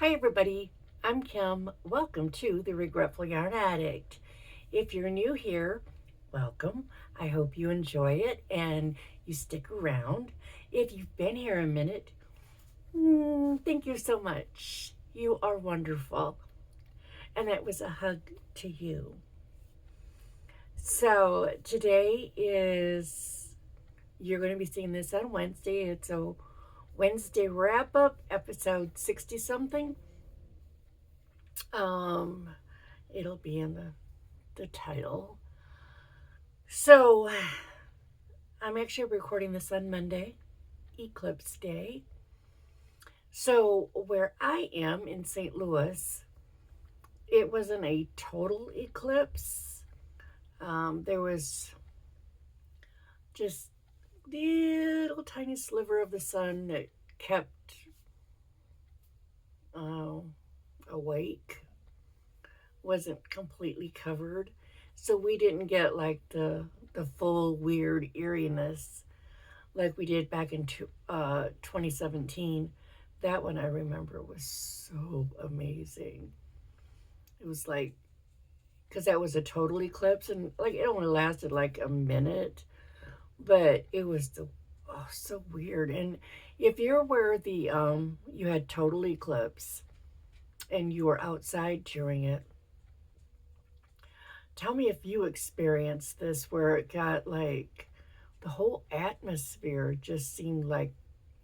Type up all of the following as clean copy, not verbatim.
Hi everybody, I'm Kim. Welcome to the Regretful Yarn Addict. If you're new here, welcome. I hope you enjoy it and you stick around. If you've been here a minute, thank you so much. You are wonderful. And that was a hug to you. So today you're going to be seeing this on Wednesday. It's a Wednesday wrap up, episode 60 something. Um, it'll be in the title. So, I'm actually recording this on Monday, Eclipse Day. So, where I am in St. Louis, it wasn't a total eclipse. There was just little tiny sliver of the sun that kept uh, awake, wasn't completely covered. So we didn't get like the full weird eeriness like we did back in 2017. That one I remember was so amazing. It was like, because that was a total eclipse and like it only lasted like a minute, but it was so weird. And if you're where you had total eclipse and you were outside during it, tell me if you experienced this where it got like the whole atmosphere just seemed like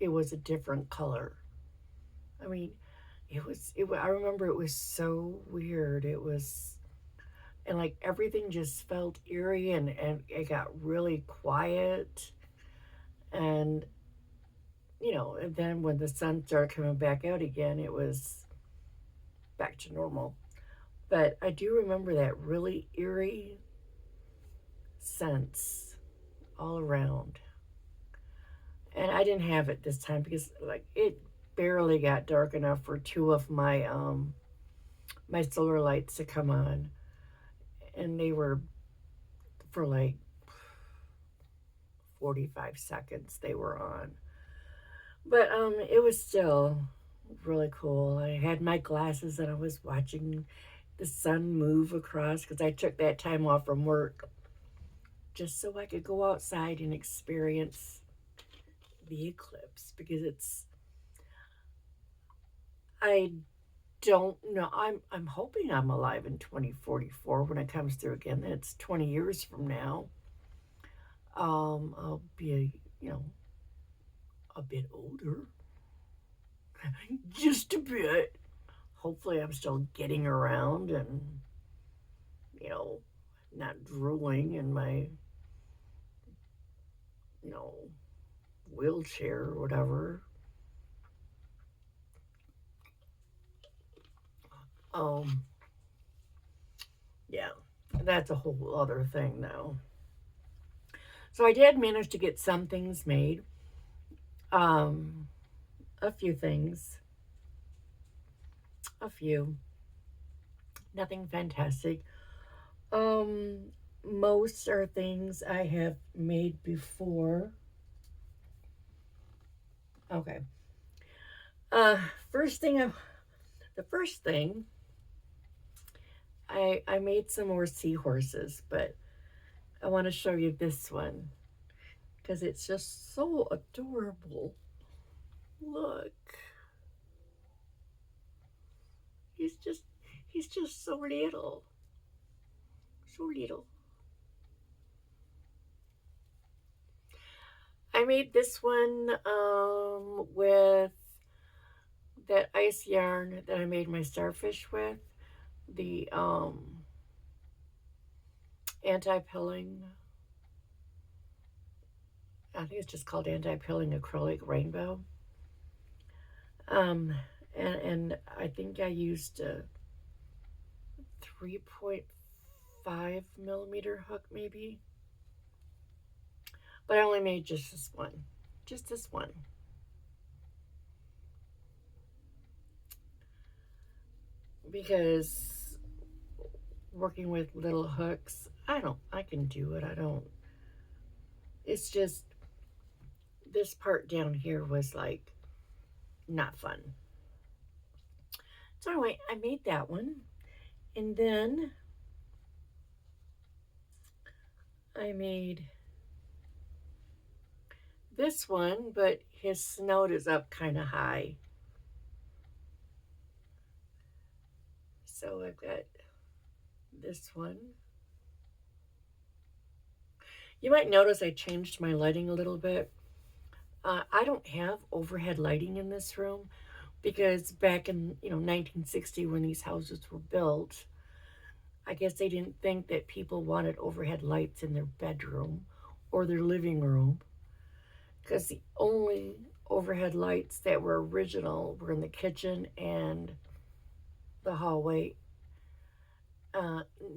it was a different color. I mean, I remember it was so weird. It was, and like everything just felt eerie and it got really quiet. And, and then when the sun started coming back out again, it was back to normal. But I do remember that really eerie sense all around. And I didn't have it this time because like it barely got dark enough for two of my solar lights to come on, and they were for like 45 seconds they were on. But it was still really cool. I had my glasses and I was watching the sun move across because I took that time off from work just so I could go outside and experience the eclipse because I don't know. I'm hoping I'm alive in 2044 when it comes through again. That's 20 years from now. I'll be a bit older, just a bit. Hopefully, I'm still getting around and you know not drooling in my you know wheelchair or whatever. Um, yeah, that's a whole other thing though. So I did manage to get some things made. Um, a few things, a few, nothing fantastic. Um, most are things I have made before. Okay. Uh, first thing, the first thing, I made some more seahorses, but I want to show you this one because it's just so adorable. Look, he's just, he's just so little, so little. I made this one with that ice yarn that I made my starfish with, the anti-pilling. I think it's just called anti-pilling acrylic rainbow. Um, and I think I used a 3.5 millimeter hook maybe, but I only made just this one. Because working with little hooks, I can do it. I don't, it's just this part down here was like not fun. So anyway, I made that one. And then I made this one, but his snout is up kind of high. So I've got this one. You might notice I changed my lighting a little bit. I don't have overhead lighting in this room because back in 1960 when these houses were built, I guess they didn't think that people wanted overhead lights in their bedroom or their living room, because the only overhead lights that were original were in the kitchen and the hallway.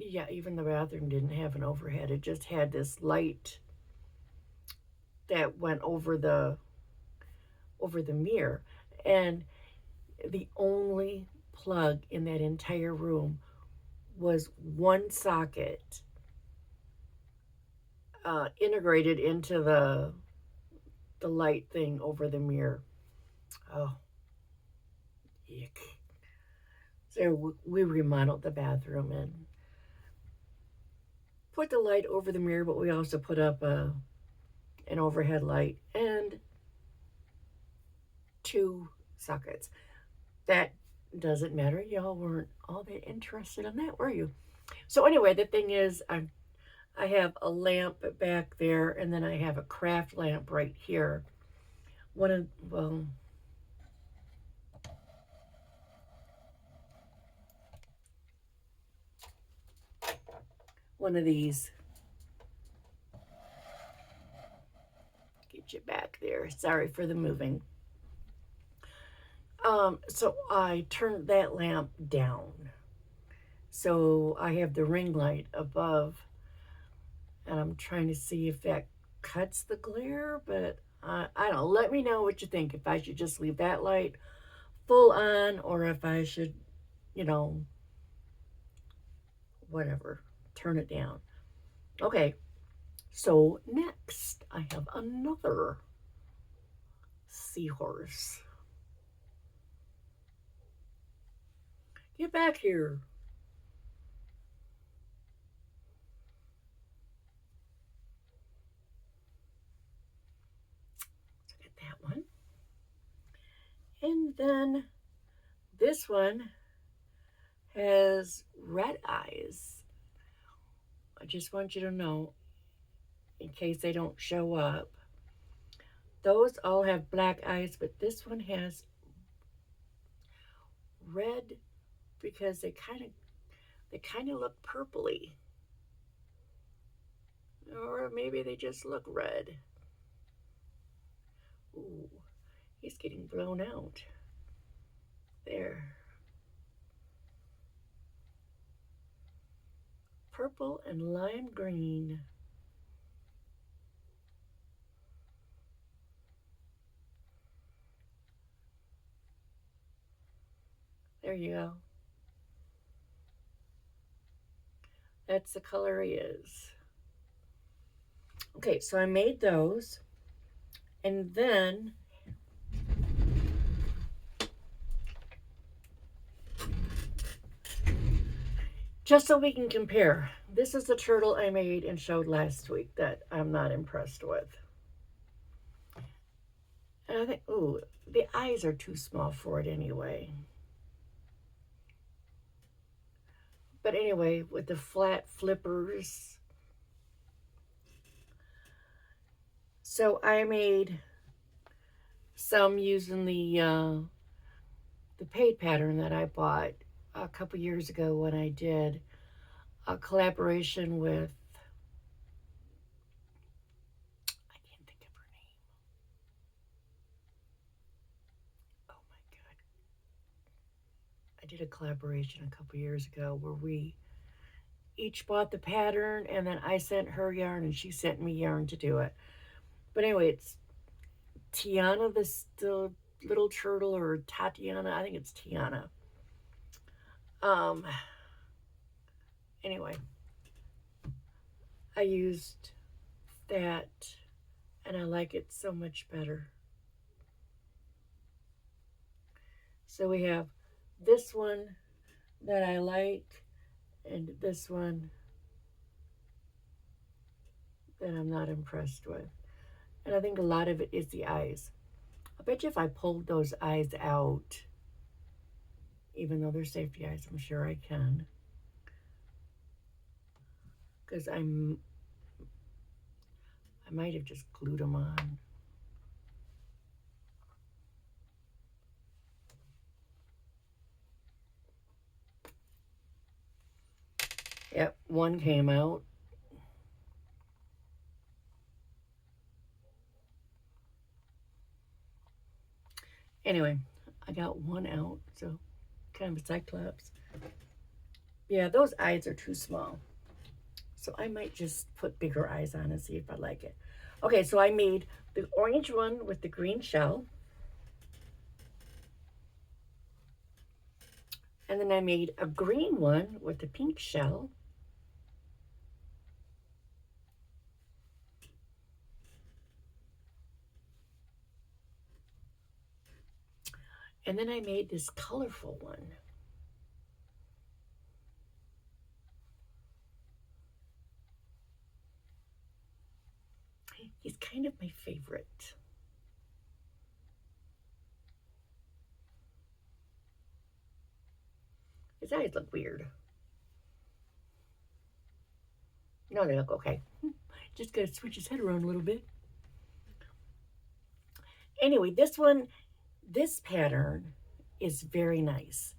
Yeah, even the bathroom didn't have an overhead. It just had this light that went over the mirror, and the only plug in that entire room was one socket integrated into the light thing over the mirror. Oh, yuck. So we remodeled the bathroom and put the light over the mirror, but we also put up an overhead light and two sockets. That doesn't matter. Y'all weren't all that interested in that, were you? So anyway, the thing is, I have a lamp back there, and then I have a craft lamp right here. One of these. Get you back there. Sorry for the moving. So I turned that lamp down. So I have the ring light above, and I'm trying to see if that cuts the glare, but I don't know. Let me know what you think. If I should just leave that light full on, or if I should, you know, whatever, turn it down. Okay, so next I have another seahorse. Get back here. So get that one. And then this one has red eyes. I just want you to know, in case they don't show up. Those all have black eyes, but this one has red because they kind of look purpley. Or maybe they just look red. Ooh, he's getting blown out. There. Purple and lime green. There you go. That's the color he is. Okay, so I made those. And then just so we can compare, this is the turtle I made and showed last week that I'm not impressed with. And I think, ooh, the eyes are too small for it anyway. But anyway, with the flat flippers. So I made some using the paid pattern that I bought a couple years ago when I did a collaboration with, I can't think of her name. Oh my God. I did a collaboration a couple years ago where we each bought the pattern, and then I sent her yarn and she sent me yarn to do it. But anyway, it's Tiana, the little turtle, or Tatiana. I think it's Tiana. Anyway, I used that and I like it so much better. So we have this one that I like, and this one that I'm not impressed with. And I think a lot of it is the eyes. I bet you if I pulled those eyes out, even though they're safety eyes, I'm sure I can. Because I might have just glued them on. Yep, one came out. Anyway, I got one out, so kind of a cyclops. Yeah, those eyes are too small. So I might just put bigger eyes on and see if I like it. Okay, so I made the orange one with the green shell. And then I made a green one with the pink shell. And then I made this colorful one. He's kind of my favorite. His eyes look weird. No, they look okay. Just gotta switch his head around a little bit. Anyway, this pattern is very nice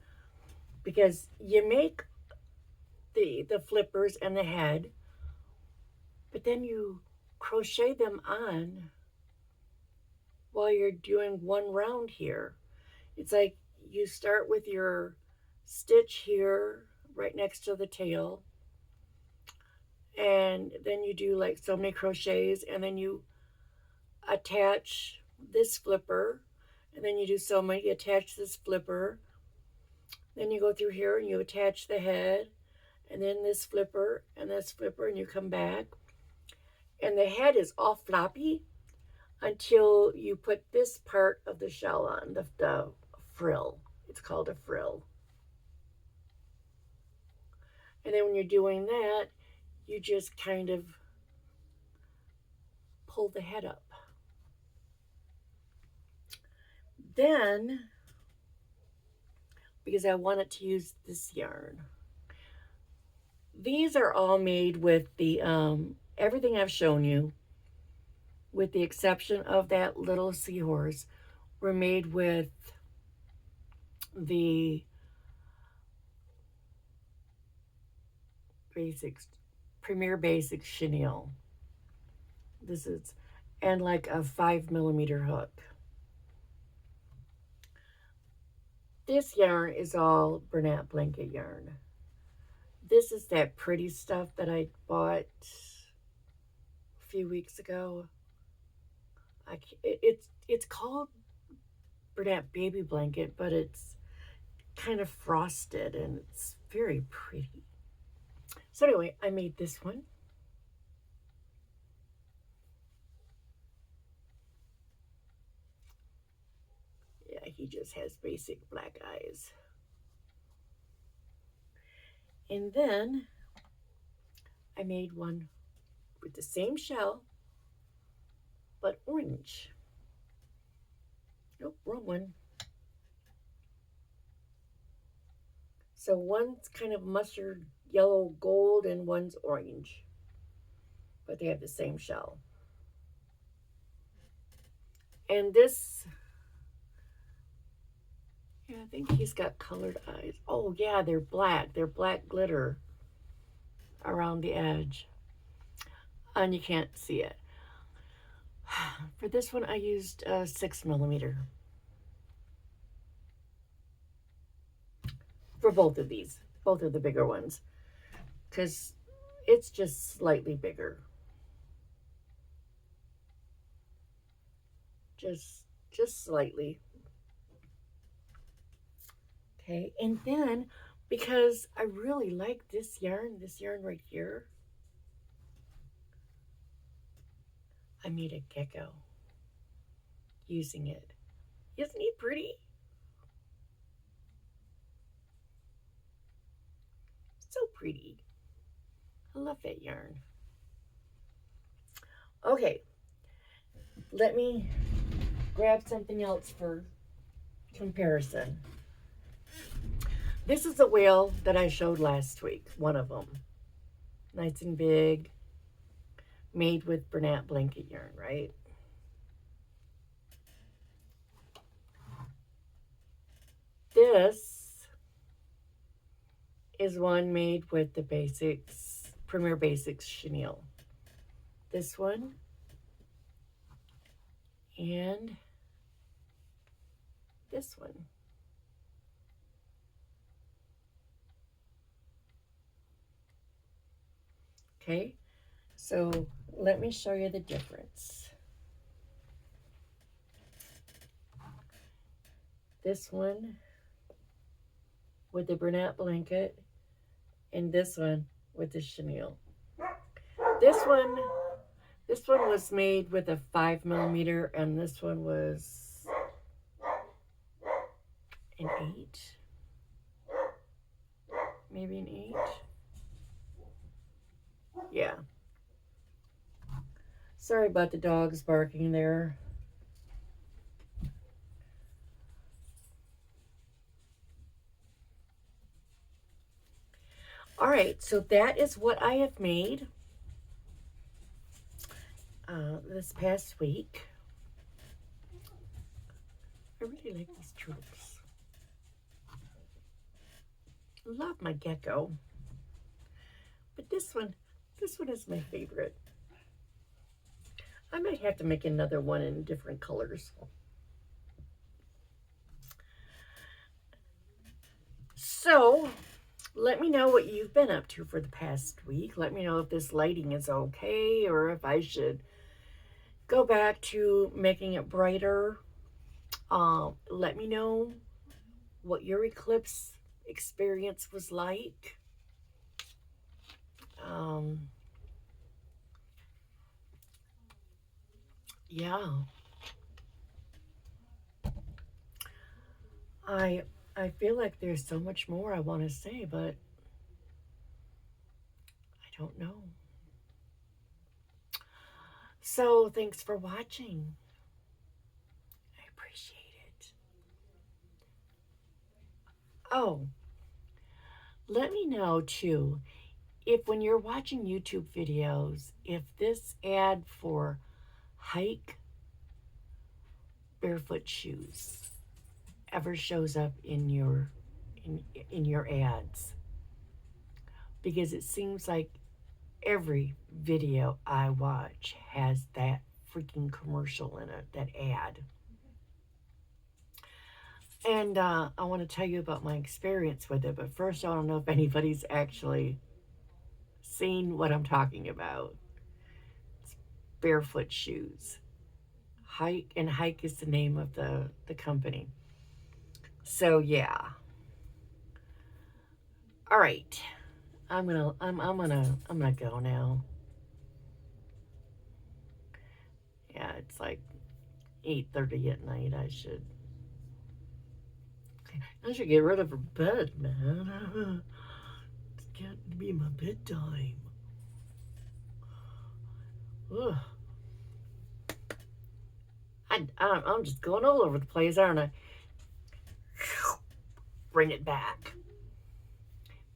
because you make the flippers and the head, but then you crochet them on while you're doing one round here. It's like you start with your stitch here right next to the tail, and then you do like so many crochets, and then you attach this flipper, and then you do so many, you attach this flipper, then you go through here and you attach the head, and then this flipper and this flipper, and you come back, and the head is all floppy until you put this part of the shell on, the frill. It's called a frill. And then when you're doing that, you just kind of pull the head up. Then, because I wanted to use this yarn, these are all made with the everything I've shown you, with the exception of that little seahorse, were made with the basics, Premier Basics chenille. This is, and like a 5mm hook. This yarn is all Bernat blanket yarn. This is that pretty stuff that I bought a few weeks ago. It's called Bernat baby blanket, but it's kind of frosted and it's very pretty. So anyway, I made this one. Yeah, he just has basic black eyes. And then I made one with the same shell, but orange. Nope, wrong one. So one's kind of mustard yellow gold and one's orange, but they have the same shell. And this, yeah, I think he's got colored eyes. Oh yeah, they're black. They're black glitter around the edge. And you can't see it. For this one, I used 6mm. For both of these, both of the bigger ones, because it's just slightly bigger. Just slightly. Okay, and then because I really like this yarn right here, I made a gecko using it. Isn't he pretty? So pretty. I love that yarn. Okay, let me grab something else for comparison. This is the whale that I showed last week, one of them. Nice and big, made with Bernat blanket yarn, right? This is one made with the Basics, Premier Basics chenille. This one and this one. Okay, so let me show you the difference. This one with the Bernat blanket and this one with the chenille. This one was made with a 5mm and this one was an 8. Maybe an 8. Yeah. Sorry about the dogs barking there. All right, so that is what I have made this past week. I really like these tulips. Love my gecko. But this one is my favorite. I might have to make another one in different colors. So, let me know what you've been up to for the past week. Let me know if this lighting is okay or if I should go back to making it brighter. Let me know what your eclipse experience was like. Yeah. I feel like there's so much more I want to say, but I don't know. So, thanks for watching. I appreciate it. Oh, let me know too, if when you're watching YouTube videos, if this ad for Hike barefoot shoes ever shows up in your ads, because it seems like every video I watch has that freaking commercial in it, that ad. And I want to tell you about my experience with it, but first I want to know if anybody's actually seen what I'm talking about. It's barefoot shoes. Hike, and Hike is the name of the company. So yeah. All right. I'm gonna go now. Yeah, it's like 8:30 at night. I should get rid of her bed, man. It's getting to be my bedtime. Ugh. I'm just going all over the place, aren't I? Bring it back.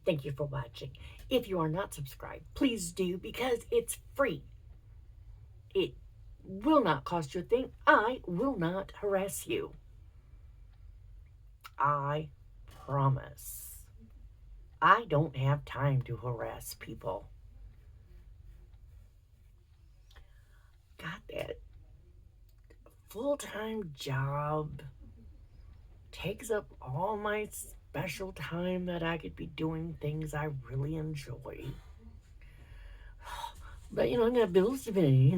Thank you for watching. If you are not subscribed, please do, because it's free. It will not cost you a thing. I will not harass you. I promise. I don't have time to harass people. Got that full-time job. Takes up all my special time that I could be doing things I really enjoy. But, I got bills to pay,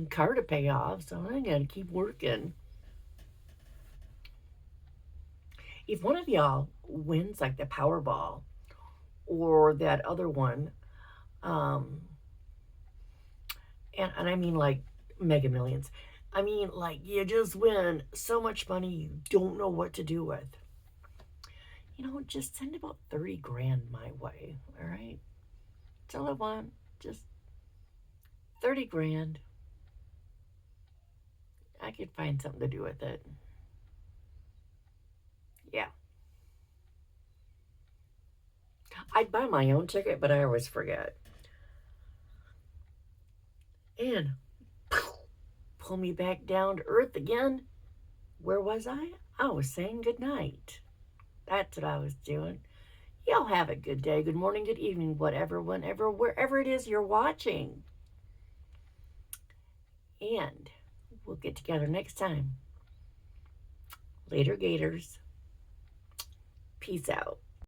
car to pay off, so I got to keep working. If one of y'all wins, like the Powerball or that other one, and I mean like Mega Millions, I mean like you just win so much money you don't know what to do with. just send about 30 grand my way, all right? That's all I want. Just 30 grand. I could find something to do with it. Yeah. I'd buy my own ticket, but I always forget. And pull me back down to earth again. Where was I? I was saying good night. That's what I was doing. Y'all have a good day, good morning, good evening, whatever, whenever, wherever it is you're watching. And we'll get together next time. Later, Gators. Peace out.